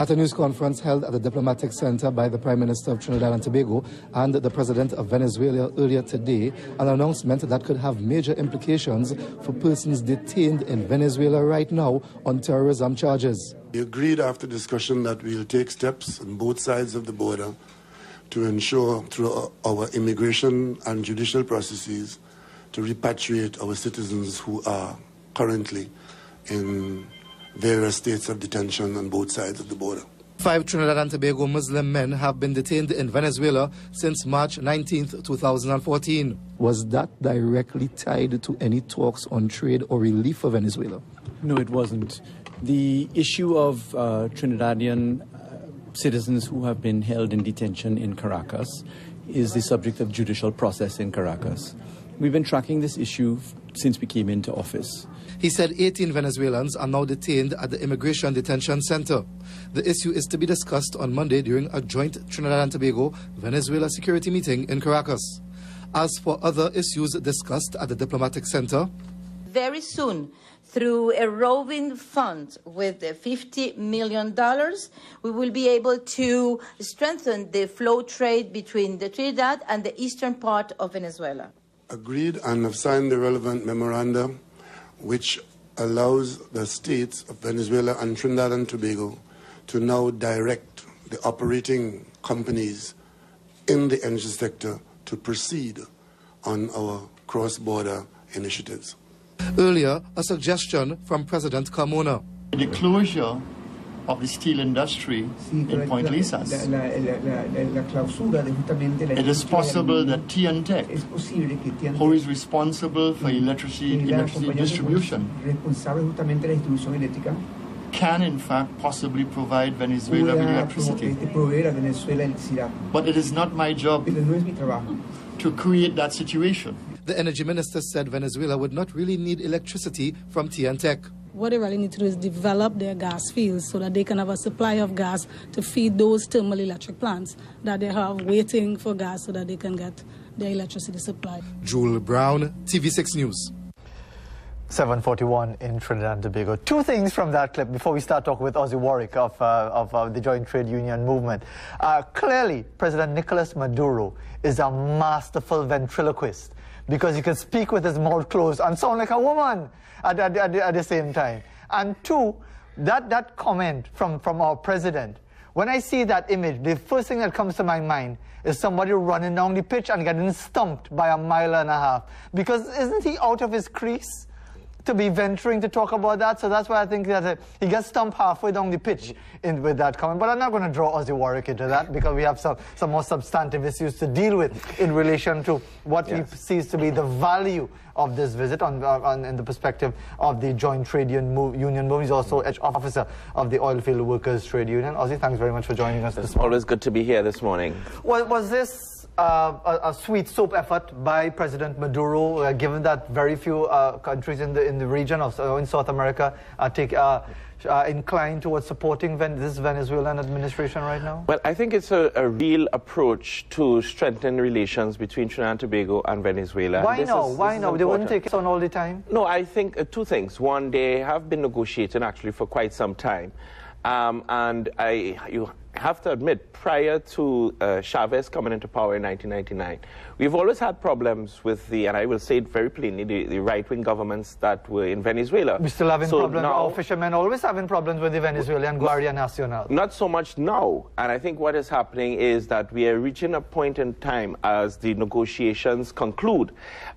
At a news conference held at the Diplomatic Center by the Prime Minister of Trinidad and Tobago and the President of Venezuela earlier today, an announcement that could have major implications for persons detained in Venezuela right now on terrorism charges. We agreed after discussion that we'll take steps on both sides of the border to ensure through our immigration and judicial processes to repatriate our citizens who are currently in various states of detention on both sides of the border. 5 Trinidad and Tobago Muslim men have been detained in Venezuela since March 19, 2014. Was that directly tied to any talks on trade or relief for Venezuela? No, it wasn't. The issue of Trinidadian citizens who have been held in detention in Caracas is the subject of judicial process in Caracas. We've been tracking this issue since we came into office. He said 18 Venezuelans are now detained at the Immigration Detention Center. The issue is to be discussed on Monday during a joint Trinidad and Tobago Venezuela security meeting in Caracas. As for other issues discussed at the Diplomatic Center, very soon, through a roving fund with $50 million, we will be able to strengthen the flow trade between the Trinidad and the eastern part of Venezuela. Agreed and have signed the relevant memorandum which allows the states of Venezuela and Trinidad and Tobago to now direct the operating companies in the energy sector to proceed on our cross-border initiatives. Earlier, a suggestion from President Carmona. The closure of the steel industry in Point Lisas. It is possible that TNTech, who is responsible for electricity distribution, can in fact possibly provide Venezuela with electricity. But it is not my job to create that situation. The energy minister said Venezuela would not really need electricity from TNTech. What they really need to do is develop their gas fields so that they can have a supply of gas to feed those thermal electric plants that they have waiting for gas so that they can get their electricity supply. Jewel Brown, TV6 News. 7:41 in Trinidad and Tobago. Two things from that clip before we start talking with Ozzi Warwick of the Joint Trade Union Movement. Clearly, President Nicolas Maduro is a masterful ventriloquist because he can speak with his mouth closed and sound like a woman at the same time. And two, that comment from our president, when I see that image, the first thing that comes to my mind is somebody running down the pitch and getting stumped by 1.5 miles. Because isn't he out of his crease to be venturing to talk about that? So that's why I think that he gets stumped halfway down the pitch with that comment. But I'm not going to draw Ozzi Warwick into that because we have some more substantive issues to deal with in relation to what he sees to be the value of this visit in the perspective of the Joint Trade Union Movement. He's also officer of the Oilfield Workers Trade Union. Ozzi, thanks very much for joining us this morning. Always good to be here this morning. Was this a sweet soap effort by President Maduro, given that very few countries in the region or in South America inclined towards supporting this Venezuelan administration right now? Well, I think it's a real approach to strengthen relations between Trinidad and Tobago and Venezuela. Why now? They wouldn't take it on all the time? No, I think two things. One, they have been negotiating actually for quite some time. And you have to admit, prior to Chavez coming into power in 1999, we've always had problems with and I will say it very plainly, the right-wing governments that were in Venezuela. We're still having problems. Our fishermen always having problems with the Venezuelan Guardia Nacional. Not so much now. And I think what is happening is that we are reaching a point in time as the negotiations conclude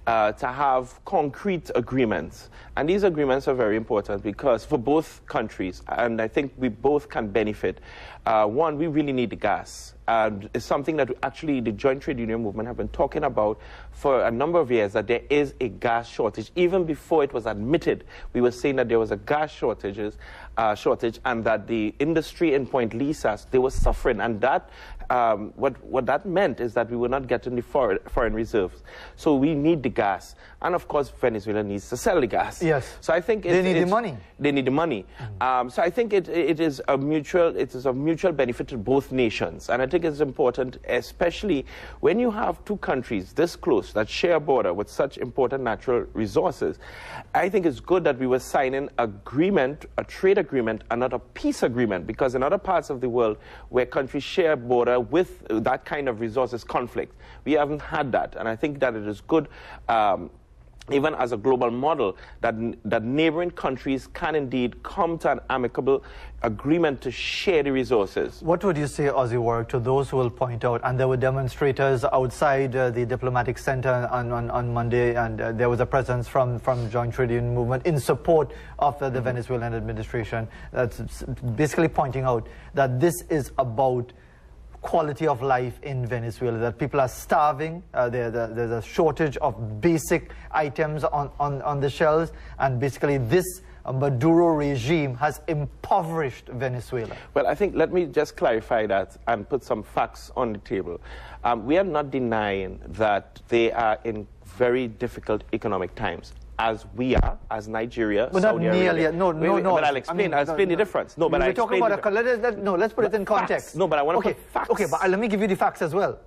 to have concrete agreements. And these agreements are very important because for both countries, and I think we both can benefit. One, we really need the gas. It's something that actually the Joint Trade Union Movement have been talking about for a number of years, that there is a gas shortage. Even before it was admitted, we were saying that there was a gas shortage and that the industry in Point Lisas, they were suffering. And that what that meant is that we were not getting the foreign reserves. So we need the gas. And of course, Venezuela needs to sell the gas. Yes. So I think they need the money. They need the money. So I think it is of mutual benefit to both nations. And I think think it's important, especially when you have two countries this close that share a border with such important natural resources. I think it's good that we were signing agreement, a trade agreement, and not a peace agreement, because in other parts of the world where countries share a border with that kind of resources conflict, we haven't had that. And I think that it is good, even as a global model, that neighboring countries can indeed come to an amicable agreement to share the resources. What would you say, Ozzi Warwick, to those who will point out, and there were demonstrators outside the diplomatic center on Monday, and there was a presence from Joint Trade Union Movement in support of the Venezuelan administration, that's basically pointing out that this is about quality of life in Venezuela, that people are starving, there's a shortage of basic items on the shelves, and basically this Maduro regime has impoverished Venezuela. Well, I think, let me just clarify that and put some facts on the table. We are not denying that they are in very difficult economic times, as we are, as Nigeria, but Saudi not nearly. Arabia. No. But I'll explain. I'll explain the difference. No, but we're talking about let's put it in context. Facts. No, but I want to put facts. Okay, but let me give you the facts as well.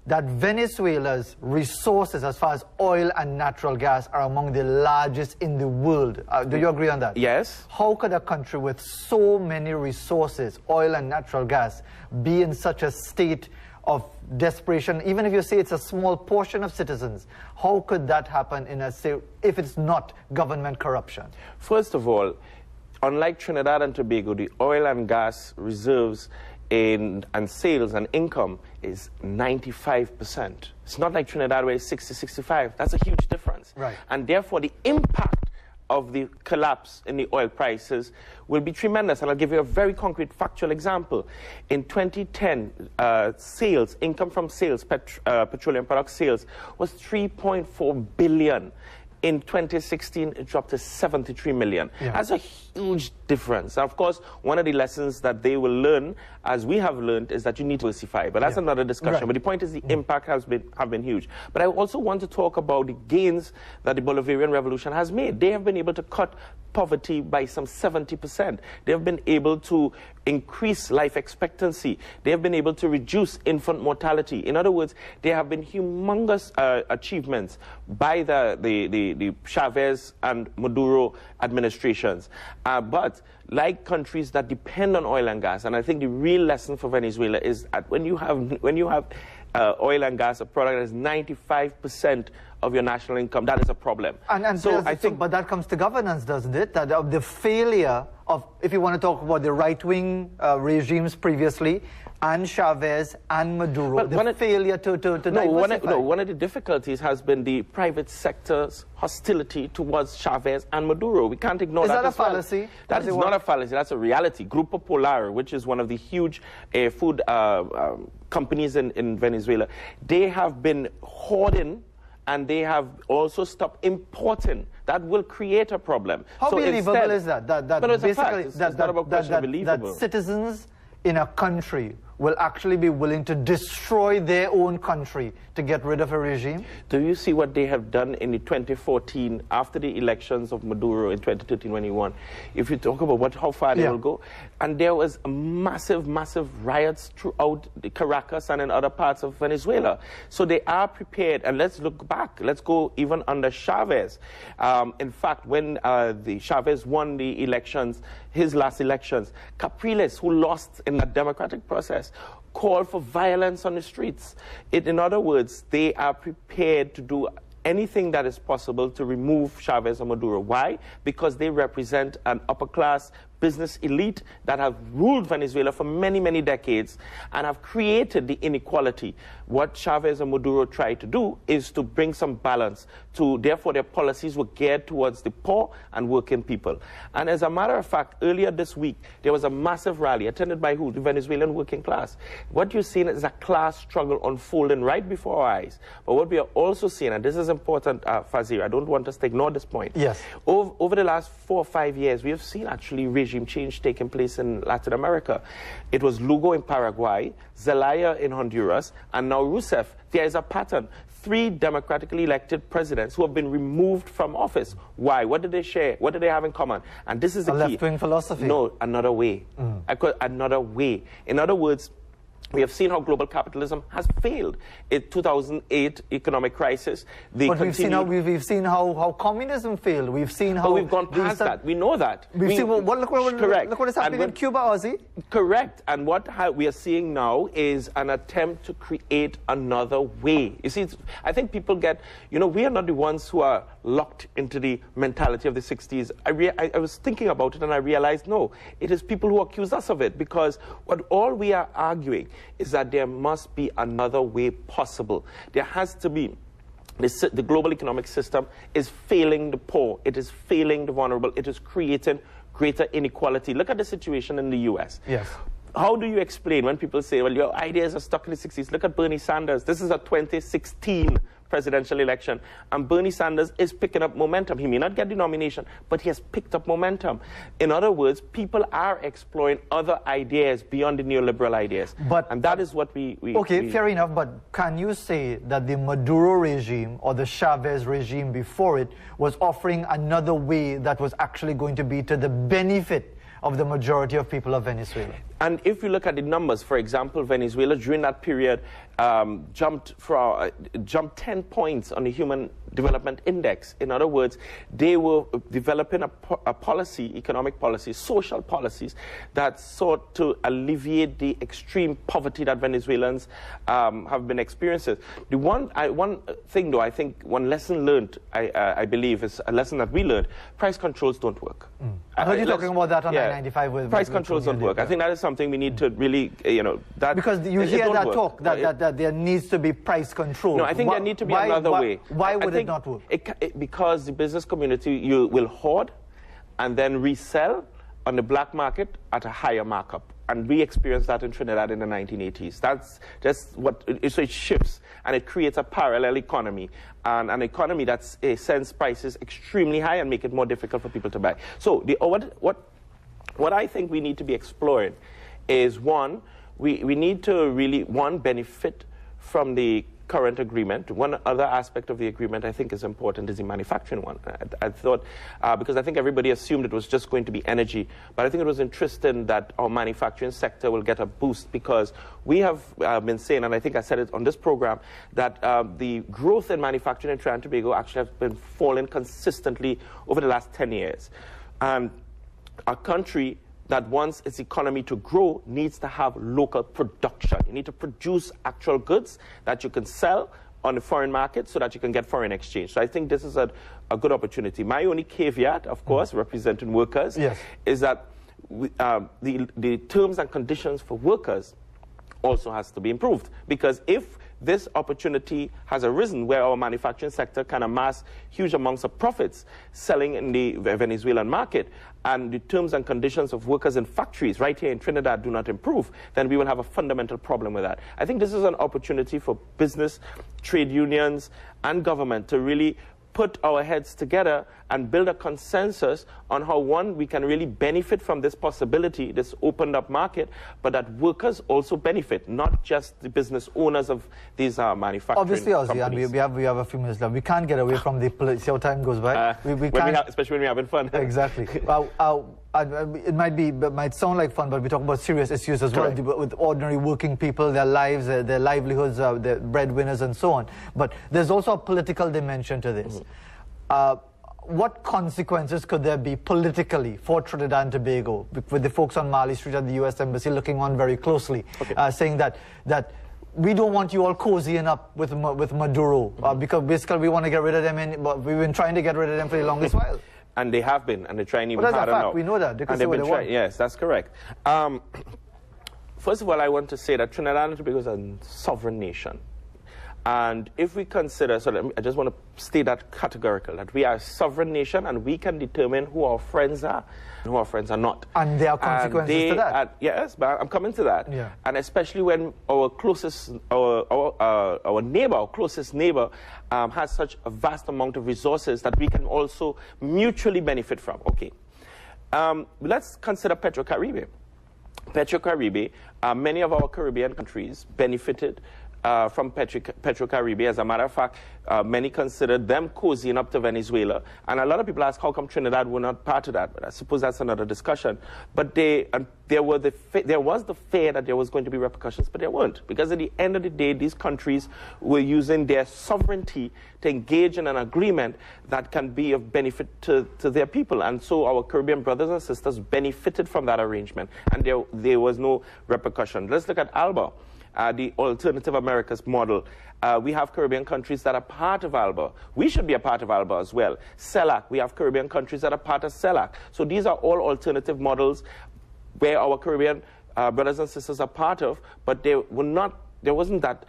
That Venezuela's resources, as far as oil and natural gas, are among the largest in the world. Do you agree on that? Yes. How could a country with so many resources, oil and natural gas, be in such a state of desperation? Even if you say it's a small portion of citizens, how could that happen in a state if it's not government corruption? First of all, unlike Trinidad and Tobago, the oil and gas reserves and sales and income is 95%. It's not like Trinidad where it's 60, 65. That's a huge difference. Right. And therefore, the impact of the collapse in the oil prices will be tremendous. And I'll give you a very concrete factual example. In 2010, income from sales, petroleum product sales, was 3.4 billion. In 2016, it dropped to 73 million. Yeah. That's a huge difference. Now, of course, one of the lessons that they will learn, as we have learned, is that you need to diversify. But that's another discussion. Right. But the point is the impact have been huge. But I also want to talk about the gains that the Bolivarian Revolution has made. They have been able to cut poverty by some 70%. They have been able to increase life expectancy. They have been able to reduce infant mortality. In other words, there have been humongous achievements by the Chavez and Maduro administrations. But like countries that depend on oil and gas, and I think the real lesson for Venezuela is that when you have oil and gas, a product that is 95% of your national income, that is a problem. But that comes to governance, doesn't it? That the failure of, if you want to talk about the right-wing regimes previously, and Chavez and Maduro, failure to diversify. One of the difficulties has been the private sector's hostility towards Chavez and Maduro. We can't ignore that. Is that a fallacy? That is not a fallacy. That's a reality. Grupo Polar, which is one of the huge food companies in Venezuela, they have been hoarding, and they have also stopped importing. That will create a problem. How believable is that? But it's a fact. It's not about question of believable. That citizens in a country will actually be willing to destroy their own country to get rid of a regime? Do you see what they have done in the 2014, after the elections of Maduro in 2013 when he won? If you talk about how far they will go, and there was massive riots throughout Caracas and in other parts of Venezuela. So they are prepared, and let's look back. Let's go even under Chavez. In fact, when the Chavez won the elections, his last elections, Capriles, who lost in the democratic process, called for violence on the streets. In other words, they are prepared to do anything that is possible to remove Chavez and Maduro. Why? Because they represent an upper-class business elite that have ruled Venezuela for many decades and have created the inequality. What Chavez and Maduro tried to do is to bring some balance to, therefore their policies were geared towards the poor and working people. And as a matter of fact, earlier this week, there was a massive rally attended by who? The Venezuelan working class. What you're seeing is a class struggle unfolding right before our eyes. But what we are also seeing, and this is important, Fazeer, I don't want us to ignore this point. Yes. Over the last 4 or 5 years, we have seen actually regime change taking place in Latin America. It was Lugo in Paraguay, Zelaya in Honduras, and now Rousseff. There is a pattern. 3 democratically elected presidents who have been removed from office. Why? What did they share? What do they have in common? And this is the key. A left-wing philosophy. No, another way. Another way. In other words, We have seen how global capitalism has failed. In 2008 economic crisis, but we've seen how communism failed. We've seen how we've gone past that. We know that. Look what is happening in Cuba, Ozzy. Correct. And what we are seeing now is an attempt to create another way. You see, I think people get, we are not the ones who are locked into the mentality of the 60s. I was thinking about it and I realized, no, it is people who accuse us of it, because all we are arguing is that there must be another way possible. There has to be. The global economic system is failing the poor. It is failing the vulnerable. It is creating greater inequality. Look at the situation in the U.S. Yes. How do you explain when people say, well, your ideas are stuck in the 60s? Look at Bernie Sanders. This is a 2016 presidential election, and Bernie Sanders is picking up momentum. He may not get the nomination, but he has picked up momentum. In other words, people are exploring other ideas beyond the neoliberal ideas. And that is what we fair enough, but can you say that the Maduro regime or the Chavez regime before it was offering another way that was actually going to be to the benefit of the majority of people of Venezuela? And if you look at the numbers, for example, Venezuela during that period jumped 10 points on the Human Development Index. In other words, they were developing a policy, economic policy, social policies that sought to alleviate the extreme poverty that Venezuelans have been experiencing. The one thing, though, I think one lesson learned, I believe, is a lesson that we learned: price controls don't work. I heard you talking about that on 995 with price controls don't work. I think that is something we need to really, because you hear that talk that there needs to be price control. No, I think there need to be another way. Why would it not work? Because the business community, you will hoard and then resell on the black market at a higher markup. And we experienced that in Trinidad in the 1980s. That's just so it shifts, and it creates a parallel economy, and an economy that sends prices extremely high and make it more difficult for people to buy. So what I think we need to be exploring is, one, we need to really, benefit from the current agreement. One other aspect of the agreement I think is important is the manufacturing one. I thought, because I think everybody assumed it was just going to be energy, but I think it was interesting that our manufacturing sector will get a boost, because we have been saying, and I think I said it on this program, that the growth in manufacturing in Trinidad and Tobago actually has been falling consistently over the last 10 years. And a country that wants its economy to grow needs to have local production. You need to produce actual goods that you can sell on the foreign market so that you can get foreign exchange. So I think this is a good opportunity. My only caveat, of course, representing workers, is that the terms and conditions for workers also has to be improved. Because if this opportunity has arisen where our manufacturing sector can amass huge amounts of profits selling in the Venezuelan market, and the terms and conditions of workers in factories right here in Trinidad do not improve, then we will have a fundamental problem with that. I think this is an opportunity for business, trade unions, and government to really put our heads together and build a consensus on how, one, we can really benefit from this possibility, this opened up market, but that workers also benefit, not just the business owners of these manufacturing Obviously, Ozzy, companies. And we have a few minutes left. We can't get away from the politics. See how time goes by. Especially when we're having fun. Exactly. It might sound like fun, but we talk about serious issues as well, with ordinary working people, their lives, their livelihoods, their breadwinners, and so on. But there's also a political dimension to this. What consequences could there be politically for Trinidad and Tobago, with the folks on Marley Street at the U.S. Embassy looking on very closely, saying that we don't want you all cozying up with Maduro, because basically we want to get rid of them, but we've been trying to get rid of them for the longest while. And they have been, and they're trying even harder now. We know that. They can say what they want. Yes, that's correct. First of all, I want to say that Trinidad and Tobago is a sovereign nation. And if we consider, I just want to state that categorical, that we are a sovereign nation and we can determine who our friends are and who our friends are not. And there are consequences to that. Yes, but I'm coming to that. Yeah. And especially when our closest, our neighbor, our closest neighbor, has such a vast amount of resources that we can also mutually benefit from. Okay. Let's consider Petro-Caribe. Petro-Caribe, many of our Caribbean countries benefited from Petrocaribe. As a matter of fact, many considered them cozying up to Venezuela. And a lot of people ask how come Trinidad were not part of that. But I suppose that's another discussion. But there was the fear that there was going to be repercussions, but there weren't. Because at the end of the day, these countries were using their sovereignty to engage in an agreement that can be of benefit to their people. And so our Caribbean brothers and sisters benefited from that arrangement. And there was no repercussion. Let's look at ALBA. The Alternative Americas model. We have Caribbean countries that are part of ALBA. We should be a part of ALBA as well. CELAC, we have Caribbean countries that are part of CELAC. So these are all alternative models where our Caribbean brothers and sisters are part of, but there wasn't that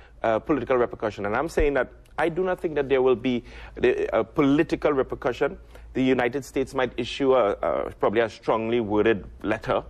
political repercussion. And I'm saying that I do not think that there will be a political repercussion. The United States might issue probably a strongly worded letter,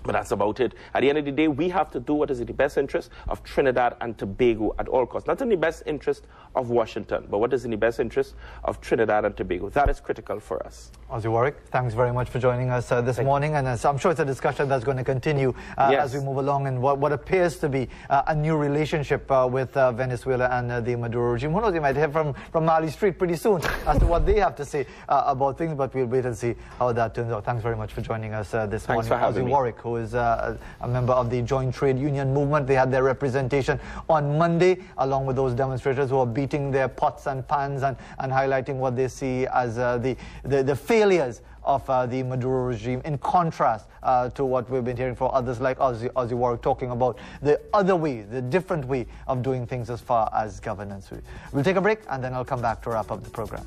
but that's about it. At the end of the day, we have to do what is in the best interest of Trinidad and Tobago at all costs. Not in the best interest of Washington, but what is in the best interest of Trinidad and Tobago. That is critical for us. Ozzi Warwick, thanks very much for joining us this morning. And I'm sure it's a discussion that's going to continue as we move along in what appears to be a new relationship with Venezuela and the Maduro regime. Who knows, you might hear from Marley Street pretty soon as to what they have to say about things, but we'll wait and see how that turns out. Thanks very much for joining us this morning. Ozzi Warwick, who is a member of the Joint Trade Union movement. They had their representation on Monday, along with those demonstrators who are beating their pots and pans and highlighting what they see as the failures of the Maduro regime, in contrast to what we've been hearing from others like Ozzi Warwick, talking about the other way, the different way of doing things as far as governance. We'll take a break, and then I'll come back to wrap up the program.